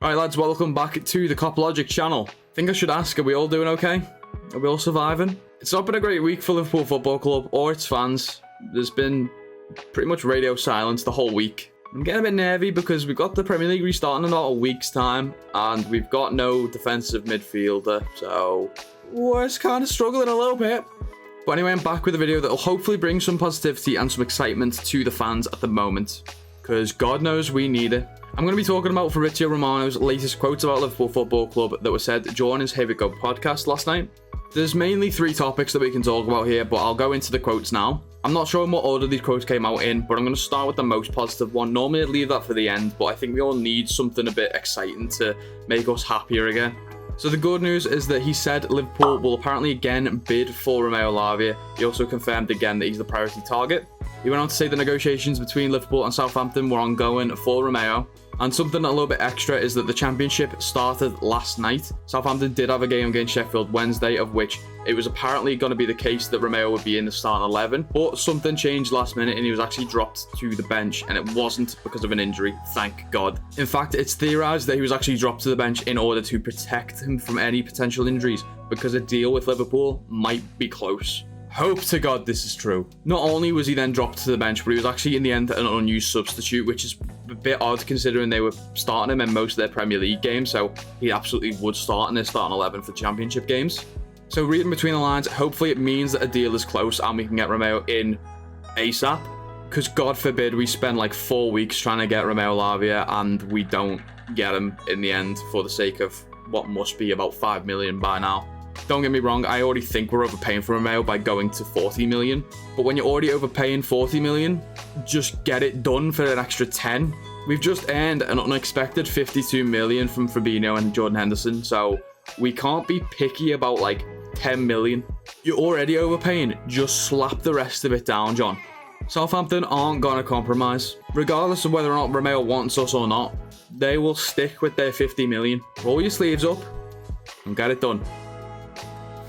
Alright lads, welcome back to the Cop Logic channel. I think I should ask, are we all doing okay? Are we all surviving? It's not been a great week for Liverpool Football Club or its fans. There's been pretty much radio silence the whole week. I'm getting a bit nervy because we've got the Premier League restarting in about a week's time and we've got no defensive midfielder, so we're kind of struggling a little bit. But anyway, I'm back with a video that will hopefully bring some positivity and some excitement to the fans at the moment, because God knows we need it. I'm going to be talking about Fabrizio Romano's latest quotes about Liverpool Football Club that were said during his Here We Go podcast last night. There's mainly three topics that we can talk about here, but I'll go into the quotes now. I'm not sure in what order these quotes came out in, but I'm going to start with the most positive one. Normally I'd leave that for the end, but I think we all need something a bit exciting to make us happier again. So the good news is that he said Liverpool will apparently again bid for Roméo Lavia. He also confirmed again that he's the priority target. He went on to say the negotiations between Liverpool and Southampton were ongoing for Roméo. And something a little bit extra is that the championship started last night. Southampton did have a game against Sheffield Wednesday, of which it was apparently going to be the case that Roméo would be in the starting 11. But something changed last minute and he was actually dropped to the bench, and it wasn't because of an injury, thank God. In fact, it's theorised that he was actually dropped to the bench in order to protect him from any potential injuries, because a deal with Liverpool might be close. Hope to God this is true. Not only was he then dropped to the bench, but he was actually in the end an unused substitute, which is a bit odd considering they were starting him in most of their Premier League games, so he absolutely would start in their starting 11 for championship games. So reading between the lines, hopefully it means that a deal is close and we can get Roméo in ASAP, because God forbid we spend like 4 weeks trying to get Roméo Lavia and we don't get him in the end for the sake of what must be about 5 million by now. Don't get me wrong, I already think we're overpaying for Roméo by going to 40 million. But when you're already overpaying 40 million, just get it done for an extra 10. We've just earned an unexpected 52 million from Fabinho and Jordan Henderson, so we can't be picky about like 10 million. You're already overpaying, just slap the rest of it down, John. Southampton aren't gonna compromise. Regardless of whether or not Roméo wants us or not, they will stick with their 50 million. Roll your sleeves up and get it done.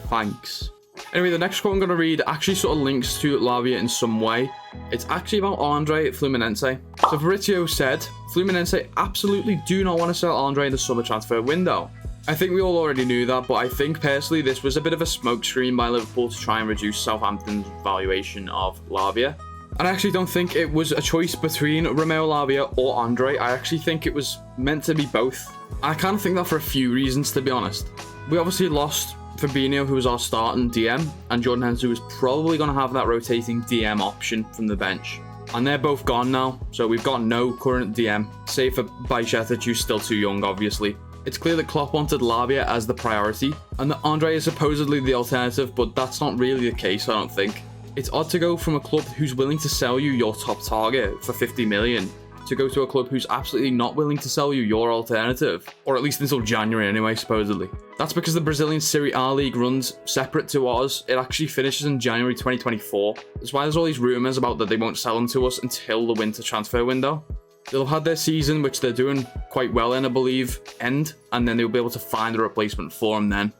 Thanks. Anyway, the next quote I'm going to read actually sort of links to Lavia in some way. It's actually about André at Fluminense. So Fabrizio said, Fluminense absolutely do not want to sell André in the summer transfer window. I think we all already knew that, but I think personally this was a bit of a smokescreen by Liverpool to try and reduce Southampton's valuation of Lavia. And I actually don't think it was a choice between Roméo Lavia or André. I actually think it was meant to be both. I kind of think that for a few reasons, to be honest. We obviously lost Fabinho, who was our starting DM, and Jordan Henderson, who was probably going to have that rotating DM option from the bench. And they're both gone now, so we've got no current DM, save for Bajcetic, who's still too young, obviously. It's clear that Klopp wanted Lavia as the priority, and that André is supposedly the alternative, but that's not really the case, I don't think. It's odd to go from a club who's willing to sell you your top target for 50 million to go to a club who's absolutely not willing to sell you your alternative, or at least until January anyway, supposedly. That's because the Brazilian Serie A league runs separate to ours. It actually finishes in January 2024. That's why there's all these rumours about that they won't sell them to us until the winter transfer window. They'll have had their season, which they're doing quite well in, I believe, end, and then they'll be able to find a replacement for him then.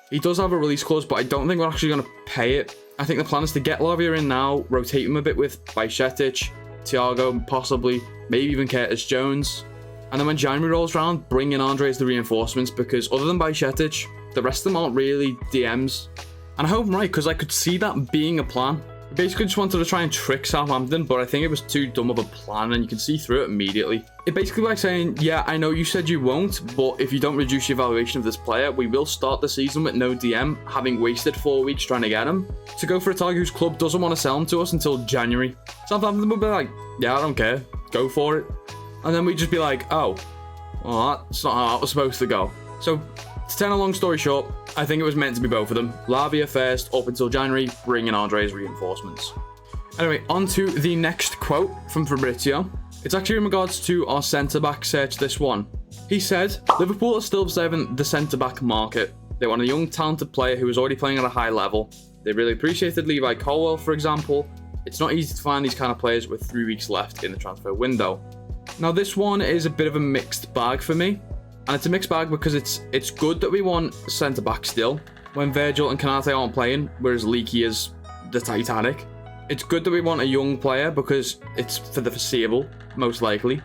He does have a release clause, but I don't think we're actually going to pay it. I think the plan is to get Lavia in now, rotate him a bit with Bajcetic, Thiago, possibly, maybe even Curtis Jones. And then when January rolls around, bring in André as the reinforcements, because other than Bajcetic, the rest of them aren't really DMs. And I hope I'm right, because I could see that being a plan. We basically just wanted to try and trick Southampton, but I think it was too dumb of a plan, and you can see through it immediately. It basically like saying, yeah, I know you said you won't, but if you don't reduce your valuation of this player, we will start the season with no DM, having wasted 4 weeks trying to get him, to go for a target whose club doesn't want to sell him to us until January. Southampton would be like, yeah, I don't care, go for it. And then we'd just be like, oh, well, that's not how it was supposed to go. So, to tell a long story short, I think it was meant to be both of them. Lavia first, up until January, bring in André's reinforcements. Anyway, on to the next quote from Fabrizio. It's actually in regards to our centre-back search, this one. He said, Liverpool are still observing the centre-back market. They want a young, talented player who is already playing at a high level. They really appreciated Levi Colwill, for example. It's not easy to find these kind of players with 3 weeks left in the transfer window. Now, this one is a bit of a mixed bag for me. And it's a mixed bag because it's good that we want centre-back still, when Virgil and Konate aren't playing, we're as leaky as the Titanic. It's good that we want a young player because it's for the foreseeable, most likely,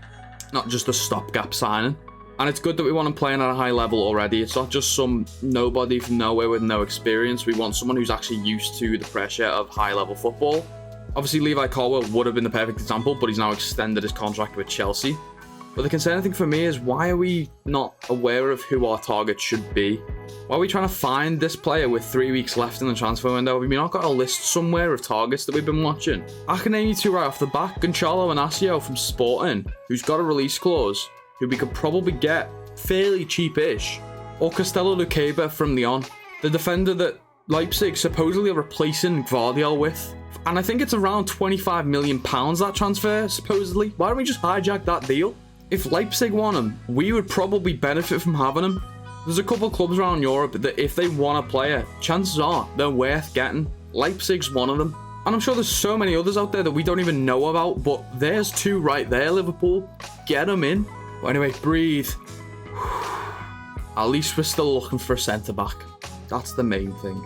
not just a stopgap signing. And it's good that we want him playing at a high level already. It's not just some nobody from nowhere with no experience. We want someone who's actually used to the pressure of high-level football. Obviously, Levi Colwill would have been the perfect example, but he's now extended his contract with Chelsea. But the concerning thing for me is, why are we not aware of who our target should be? Why are we trying to find this player with 3 weeks left in the transfer window? Have we not got a list somewhere of targets that we've been watching? I can name you two right off the back. Gonçalo Inacio from Sporting, who's got a release clause, who we could probably get fairly cheap-ish. Or Castello Luqueba from Lyon, the defender that Leipzig supposedly are replacing Gvardiol with. And I think it's around £25 million, that transfer, supposedly. Why don't we just hijack that deal? If Leipzig want him, we would probably benefit from having him. There's a couple of clubs around Europe that if they want a player, chances are they're worth getting. Leipzig's one of them. And I'm sure there's so many others out there that we don't even know about, but there's two right there, Liverpool. Get them in. But anyway, breathe. At least we're still looking for a centre-back. That's the main thing.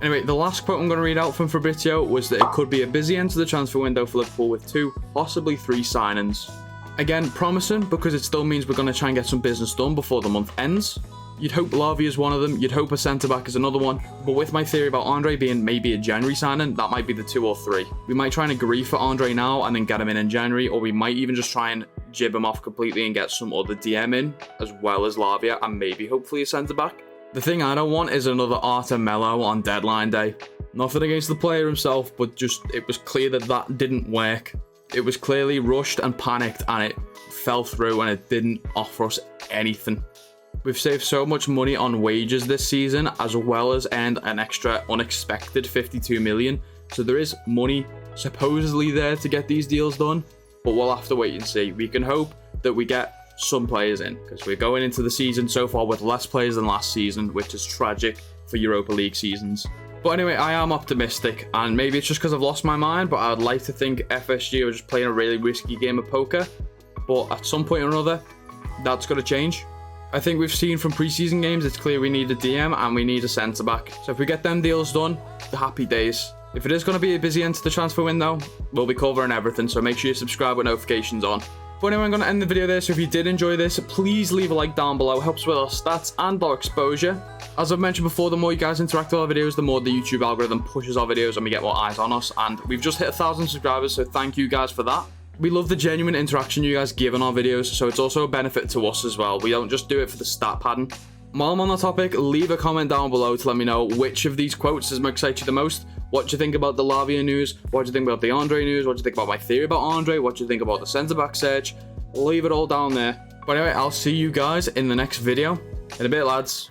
Anyway, the last quote I'm going to read out from Fabrizio was that it could be a busy end to the transfer window for Liverpool with 2, possibly 3 signings. Again, promising, because it still means we're going to try and get some business done before the month ends. You'd hope Lavia is one of them, you'd hope a centre-back is another one, but with my theory about André being maybe a January signing, that might be the 2 or 3. We might try and agree for André now and then get him in January, or we might even just try and jib him off completely and get some other DM in, as well as Lavia, and maybe hopefully a centre-back. The thing I don't want is another Artem Melo on deadline day. Nothing against the player himself, but just it was clear that that didn't work. It was clearly rushed and panicked, and it fell through, and it didn't offer us anything. We've saved so much money on wages this season, as well as earned an extra unexpected 52 million. So there is money supposedly there to get these deals done, but we'll have to wait and see. We can hope that we get some players in, because we're going into the season so far with less players than last season, which is tragic for Europa League seasons. But anyway, I am optimistic, and maybe it's just because I've lost my mind, but I would like to think FSG are just playing a really risky game of poker. But at some point or another, that's going to change. I think we've seen from preseason games, it's clear we need a DM and we need a centre-back. So if we get them deals done, the happy days. If it is going to be a busy end to the transfer window, we'll be covering everything, so make sure you subscribe with notifications on. But anyway, I'm going to end the video there, so if you did enjoy this, please leave a like down below. It helps with our stats and our exposure. As I've mentioned before, the more you guys interact with our videos, the more the YouTube algorithm pushes our videos and we get more eyes on us. And we've just hit 1,000 subscribers, so thank you guys for that. We love the genuine interaction you guys give on our videos, so it's also a benefit to us as well. We don't just do it for the stat padding. While I'm on the topic, leave a comment down below to let me know which of these quotes has excited you the most. What do you think about the Lavia news? What do you think about the André news? What do you think about my theory about André? What do you think about the centre-back search? Leave it all down there. But anyway, I'll see you guys in the next video. In a bit, lads.